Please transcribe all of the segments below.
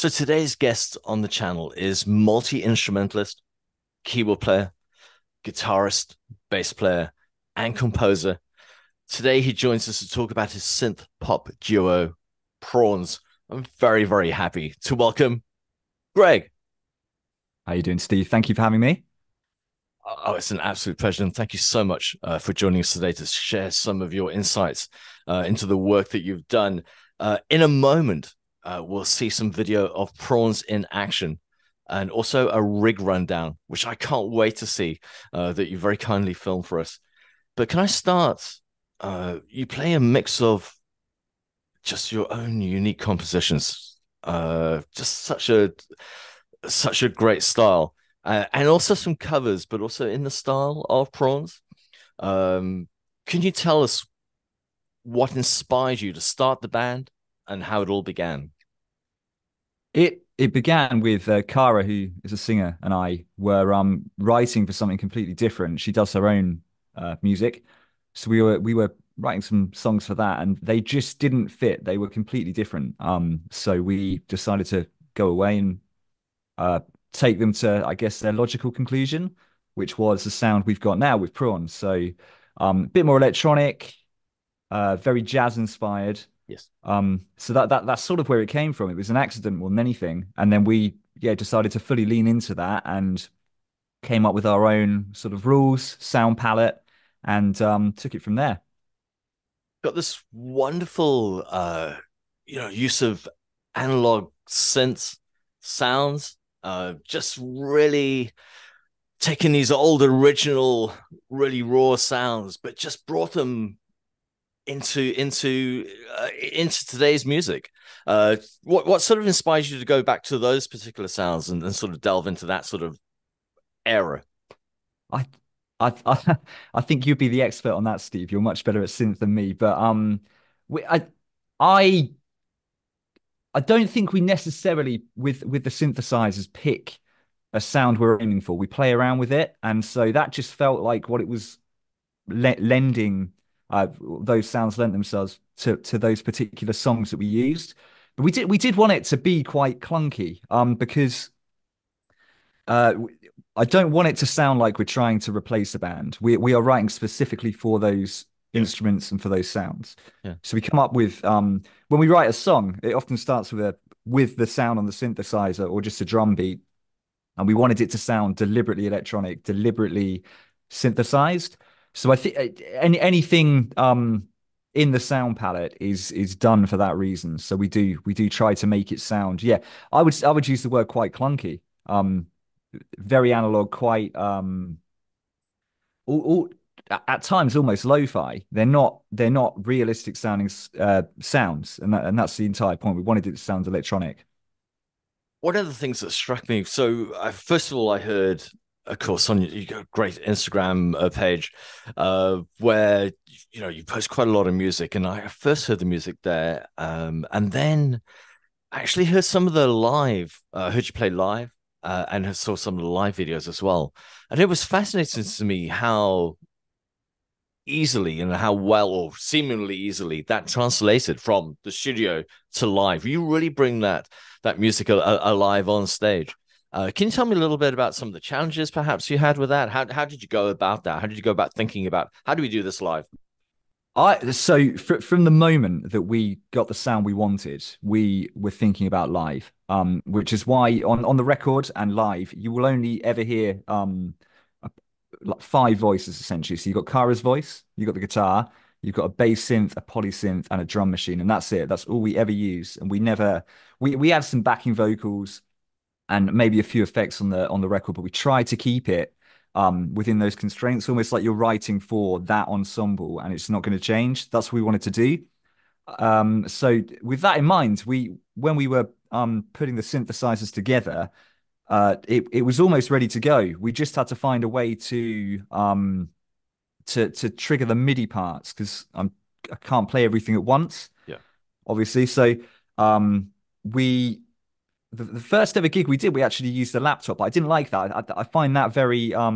So today's guest on the channel is multi-instrumentalist, keyboard player, guitarist, bass player, and composer. Today he joins us to talk about his synth pop duo, Prawns. I'm very, very happy to welcome Greg. How you doing, Steve? Thank you for having me. Oh, it's an absolute pleasure. And thank you so much for joining us today to share some of your insights into the work that you've done. In a moment, we'll see some video of Prawns in action and also a rig rundown, which I can't wait to see that you very kindly filmed for us. But can I start? You play a mix of just your own unique compositions, just such a great style, and also some covers, but also in the style of Prawns. Um, can you tell us what inspired you to start the band and how it all began? It began with Cara, who is a singer, and I were writing for something completely different. She does her own music, so we were writing some songs for that, and they just didn't fit. They were completely different. So we decided to go away and uh, take them to, I guess, their logical conclusion, which was the sound we've got now with Prawns. So a bit more electronic, very jazz inspired. Yes. So that's sort of where it came from. It was an accident more than anything, and then we decided to fully lean into that and came up with our own sort of rules, sound palette, and took it from there. Got this wonderful use of analog synths sounds, just really taking these old original really raw sounds but just brought them into today's music. What sort of inspires you to go back to those particular sounds and sort of delve into that sort of era? I I think you'd be the expert on that, Steve. You're much better at synth than me, but we, I I don't think we necessarily with the synthesizers pick a sound we're aiming for. We play around with it, and so that just felt like what it was lending. Those sounds lent themselves to those particular songs that we used. But we did want it to be quite clunky, because uh, I don't want it to sound like we're trying to replace a band. We are writing specifically for those Yeah, instruments and for those sounds. yeah. So we come up with when we write a song, it often starts with the sound on the synthesizer or just a drum beat, and we wanted it to sound deliberately electronic, deliberately synthesized. So I think anything in the sound palette is done for that reason. So we do try to make it sound. Yeah, I would use the word quite clunky. Very analog, quite all at times almost lo-fi. They're not realistic sounding sounds, and that's the entire point. We wanted it to sound electronic. One of the things that struck me, so first of all, I heard, of course, on you got a great Instagram page where you post quite a lot of music, and I first heard the music there, and then I actually heard some of the live. Heard you play live, and saw some of the live videos as well, and it was fascinating to me how easily and how well or seemingly easily that translated from the studio to live. You really bring that music alive on stage. Can you tell me a little bit about some of the challenges perhaps you had with that? How did you go about that? How did you go about thinking about how do we do this live? From the moment that we got the sound we wanted, we were thinking about live, which is why on the record and live, you will only ever hear like five voices essentially. So you've got Kara's voice, you've got the guitar, you've got a bass synth, a polysynth, and a drum machine, and that's it. That's all we ever use. And we had some backing vocals and maybe a few effects on the record, but we try to keep it within those constraints, almost like you're writing for that ensemble, and it's not going to change. That's what we wanted to do. So with that in mind, we when we were putting the synthesizers together, it was almost ready to go. We just had to find a way to trigger the MIDI parts because I can't play everything at once, Yeah. obviously. So we the first ever gig we did, we actually used a laptop. But I didn't like that. I find that very I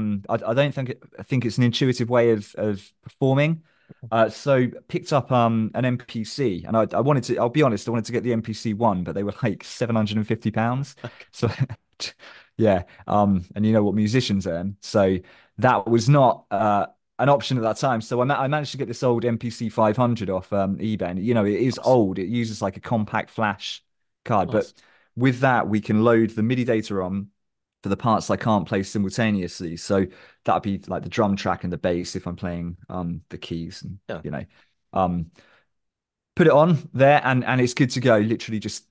don't think I think it's an intuitive way of performing. So picked up an MPC, and I wanted to. I'll be honest, I wanted to get the MPC one, but they were like £750. So yeah, and you know what musicians earn, so that was not an option at that time. So I managed to get this old MPC 500 off eBay, and you know it is Nice, old. It uses like a compact flash card, but nice. with that we can load the MIDI data on for the parts I can't play simultaneously. So that'd be like the drum track and the bass if I'm playing the keys and Yeah. you know um put it on there and it's good to go. Literally just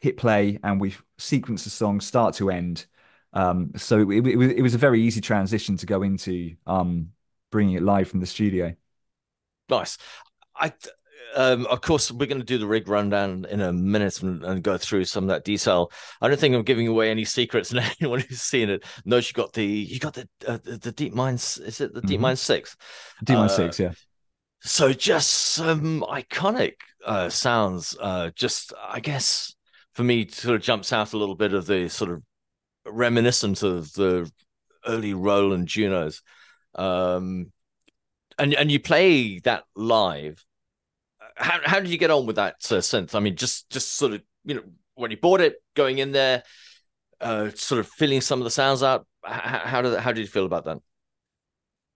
hit play and we sequence the song start to end. So it was a very easy transition to go into bringing it live from the studio. Nice. I, of course, we're going to do the rig rundown in a minute and go through some of that detail. I don't think I'm giving away any secrets, and anyone who's seen it knows you got the Deep Minds. Is it the Deep Hmm. Mind 6? Uh, D-6, yeah. so just some iconic sounds. Just I guess for me, sort of jumps out a little bit of the sort of reminiscent of the early Roland Junos. Um, and you play that live. How did you get on with that synth? I mean, just sort of when you bought it, going in there, sort of feeling some of the sounds out. How did you feel about that?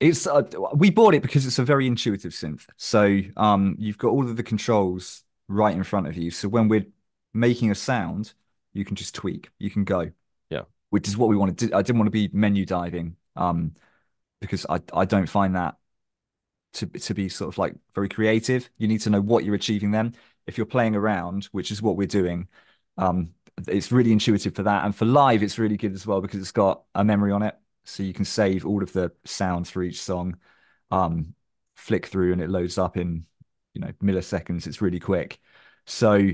It's we bought it because it's a very intuitive synth. So you've got all of the controls right in front of you. So when we're making a sound, you can just tweak, you can go, Yeah. which is what we wanted to. I didn't want to be menu diving because I don't find that to be sort of like very creative. You need to know what you're achieving then. If you're playing around, which is what we're doing, um, it's really intuitive for that. And for live, it's really good as well because it's got a memory on it. So you can save all of the sounds for each song, um, flick through and it loads up in, milliseconds. It's really quick. So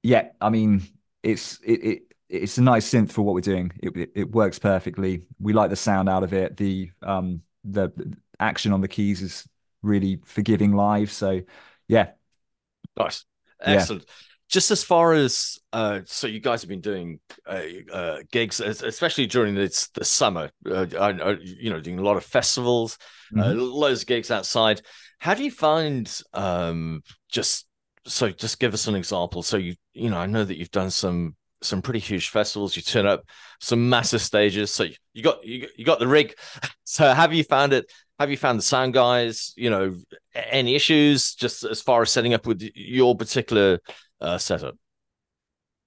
yeah, I mean, it's a nice synth for what we're doing. It works perfectly. We like the sound out of it. The action on the keys is really forgiving live. So yeah, Nice. yeah. Excellent. Just as far as so you guys have been doing gigs, especially during the summer. Doing a lot of festivals, Mhm. loads of gigs outside. How do you find just just give us an example. So I know that you've done some pretty huge festivals. You turn up some massive stages. So you got the rig. So have you found it? Have you found the sound guys, any issues just as far as setting up with your particular setup?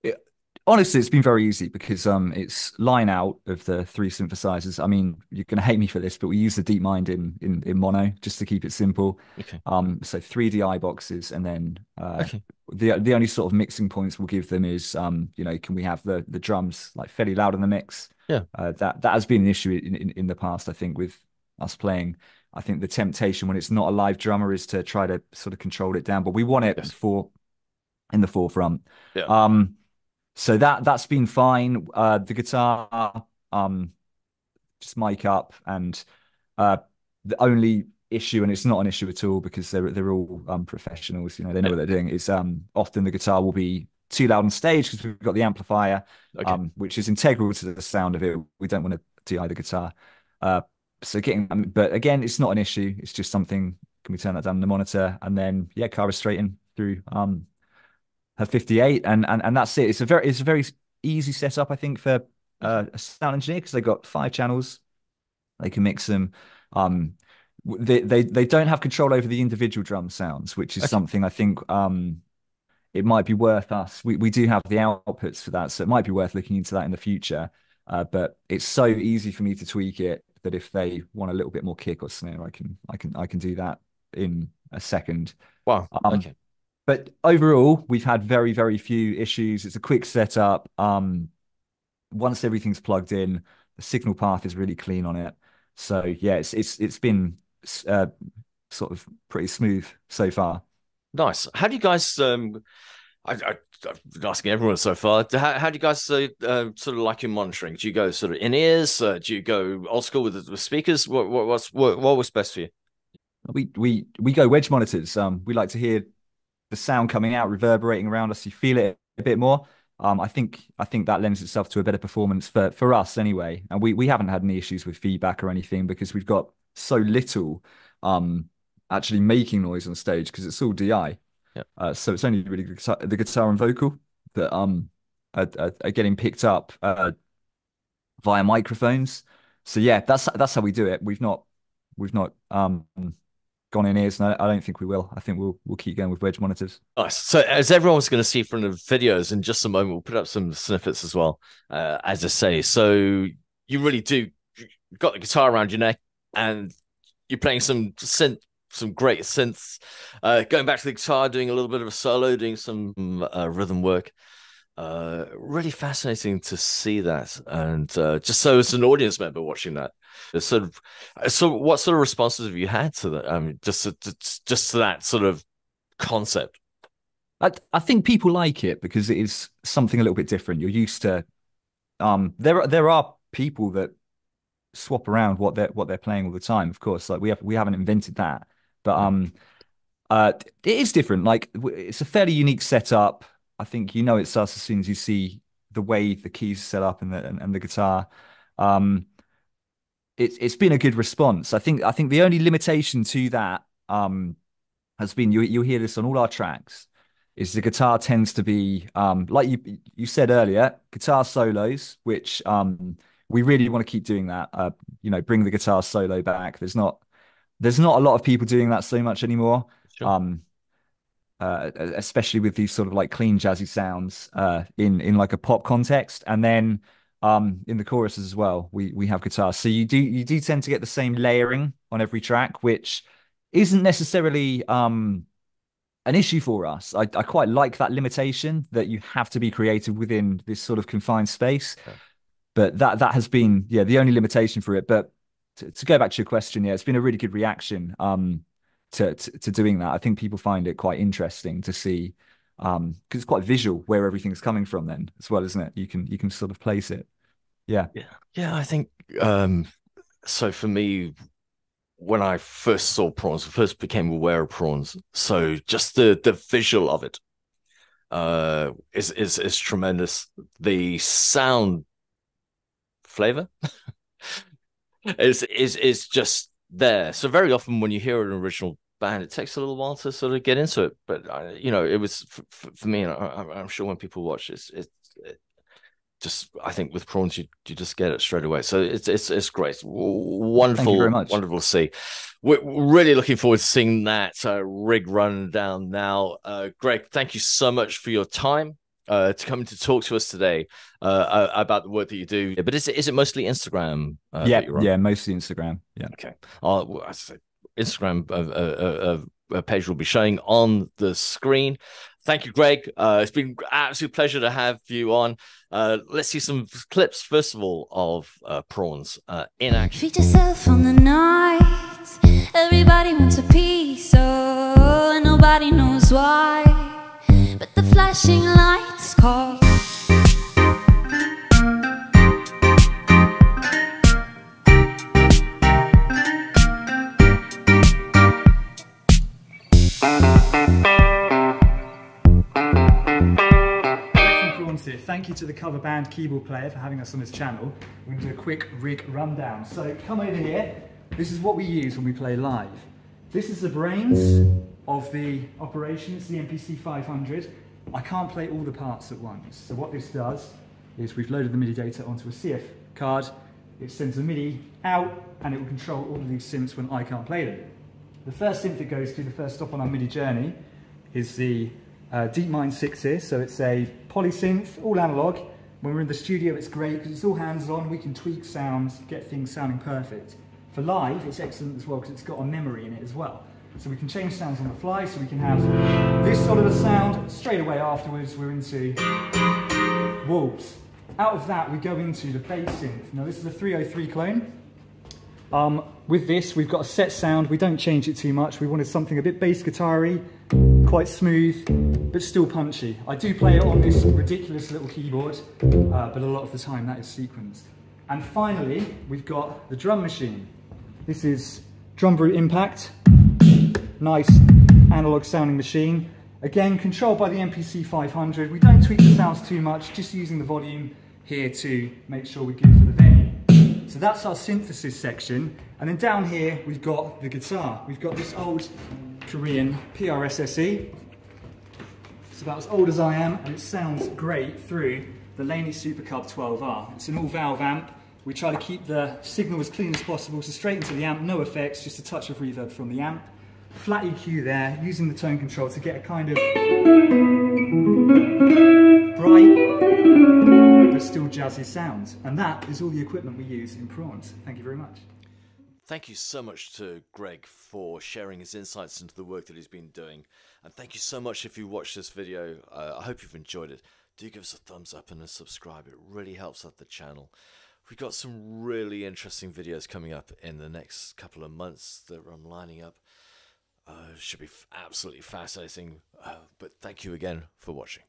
It- Honestly, it's been very easy because it's line out of the three synthesizers. I mean, you're gonna hate me for this, but we use the DeepMind in mono just to keep it simple. Okay. So three DI boxes, and then Okay. the only sort of mixing points we'll give them is can we have the drums like fairly loud in the mix? Yeah. That has been an issue in the past, I think, with us playing. I think the temptation when it's not a live drummer is to try to sort of control it down, but we want it Yes. for in the forefront. Yeah. So that's been fine. The guitar, um, just mic up, and uh, the only issue, and it's not an issue at all because they're all professionals. They know Yeah. what they're doing. It's often the guitar will be too loud on stage because we've got the amplifier, Okay. which is integral to the sound of it. We don't want to DI the guitar. Uh, so getting, but again, it's not an issue. It's just something. Can we turn that down on the monitor? And then yeah, car is straightened through her 58 and that's it. It's a very easy setup, I think, for Okay. a sound engineer because they've got five channels. They can mix them. Um, they don't have control over the individual drum sounds, which is Okay. something I think it might be worth us. We do have the outputs for that, so it might be worth looking into that in the future. But it's so easy for me to tweak it that if they want a little bit more kick or snare, I can do that in a second. Wow. Um, Okay. but overall, we've had very, very few issues. It's a quick setup. Once everything's plugged in, the signal path is really clean on it. So yeah, it's been uh, sort of pretty smooth so far. Nice. How do you guys I've been asking everyone so far. How do you guys sort of like your monitoring? Do you go sort of in ears? Do you go old school with speakers? What was best for you? We go wedge monitors. We like to hear the sound coming out, reverberating around us. You feel it a bit more. I think that lends itself to a better performance for us anyway. And we haven't had any issues with feedback or anything because we've got so little. Um, actually making noise on stage because it's all DI. Yeah. So it's only really the guitar and vocal that are getting picked up via microphones. So yeah, that's how we do it. We've not gone in ears, and I don't think we will. I think we'll keep going with wedge monitors. Nice. So, as everyone's going to see from the videos in just a moment, we'll put up some snippets as well, as I say. So, you really do you've got the guitar around your neck, and you're playing some synth, some great synths. Going back to the guitar, doing a little bit of a solo, doing some rhythm work. Really fascinating to see that, and just so as an audience member watching that, it's sort of, so what sort of responses have you had to that? Just to that sort of concept. I think people like it because it is something a little bit different. You're used to there are people that swap around what they're playing all the time. Of course, like we haven't invented that, but it is different. Like it's a fairly unique setup. I think you know it's us as soon as you see the way the keys are set up and the guitar. It's been a good response. I think the only limitation to that has been you hear this on all our tracks is the guitar tends to be like you said earlier, guitar solos, which we really want to keep doing that. Bring the guitar solo back. There's not a lot of people doing that so much anymore. Sure. Especially with these sort of like clean jazzy sounds in like a pop context, and then in the choruses as well, we have guitar. So you do tend to get the same layering on every track, which isn't necessarily an issue for us. I quite like that limitation that you have to be creative within this sort of confined space. Yeah. But that has been the only limitation for it. But to go back to your question, it's been a really good reaction to doing that. I think people find it quite interesting to see because it's quite visual where everything's coming from then as well, isn't it? You can sort of place it. Yeah. Yeah. I think so. For me, when I first saw Prawns, I first became aware of Prawns. So just the visual of it is tremendous. The sound flavor is just there. So very often when you hear an original band, it takes a little while to sort of get into it. But it was for me, and I'm sure when people watch it just, I think with Prawns you just get it straight away. So it's great, wonderful. Thank you very much. Wonderful to see. We're really looking forward to seeing that rig run down now. Greg, thank you so much for your time to come to talk to us today about the work that you do. But is it mostly Instagram? Yeah, mostly Instagram. Yeah. Okay. As I say, Instagram page will be showing on the screen. Thank you, Greg. It's been an absolute pleasure to have you on. Let's see some clips, first of all, of Prawns in action. Feed yourself on the night. Everybody wants a piece, and nobody knows why. But the flashing lights call. Thank you to the cover band keyboard player for having us on his channel. We're going to do a quick rig rundown. So come over here. This is what we use when we play live. This is the brains of the operation. It's the MPC 500. I can't play all the parts at once. So what this does is we've loaded the MIDI data onto a CF card. It sends the MIDI out and it will control all of these synths when I can't play them. The first synth it goes to, the first stop on our MIDI journey, is the DeepMind 6 here. So it's a polysynth, all analog. When we're in the studio, it's great because it's all hands-on. We can tweak sounds, get things sounding perfect. For live, it's excellent as well because it's got a memory in it as well. So we can change sounds on the fly, so we can have this sort of a sound. Straight away afterwards, we're into wolves. Out of that, we go into the bass synth. Now this is a 303 clone. With this, we've got a set sound. We don't change it too much. We wanted something a bit bass guitar-y, quite smooth, but still punchy. I do play it on this ridiculous little keyboard, but a lot of the time that is sequenced. And finally, we've got the drum machine. This is Drum Brute Impact. Nice analog sounding machine. Again, controlled by the MPC 500. We don't tweak the sounds too much, just using the volume here to make sure we're good for the venue. So that's our synthesis section. And then down here, we've got the guitar. We've got this old Korean PRSSE. It's about as old as I am, and it sounds great through the Laney Super Cub 12R. It's an all-valve amp. We try to keep the signal as clean as possible, so straight into the amp, no effects, just a touch of reverb from the amp. Flat EQ there, using the tone control to get a kind of bright but still jazzy sound. And that is all the equipment we use in Prawns. Thank you very much. Thank you so much to Greg for sharing his insights into the work that he's been doing. And thank you so much if you watched this video. I hope you've enjoyed it. Do give us a thumbs up and a subscribe. It really helps out the channel. We've got some really interesting videos coming up in the next couple of months that I'm lining up. Should be absolutely fascinating. But thank you again for watching.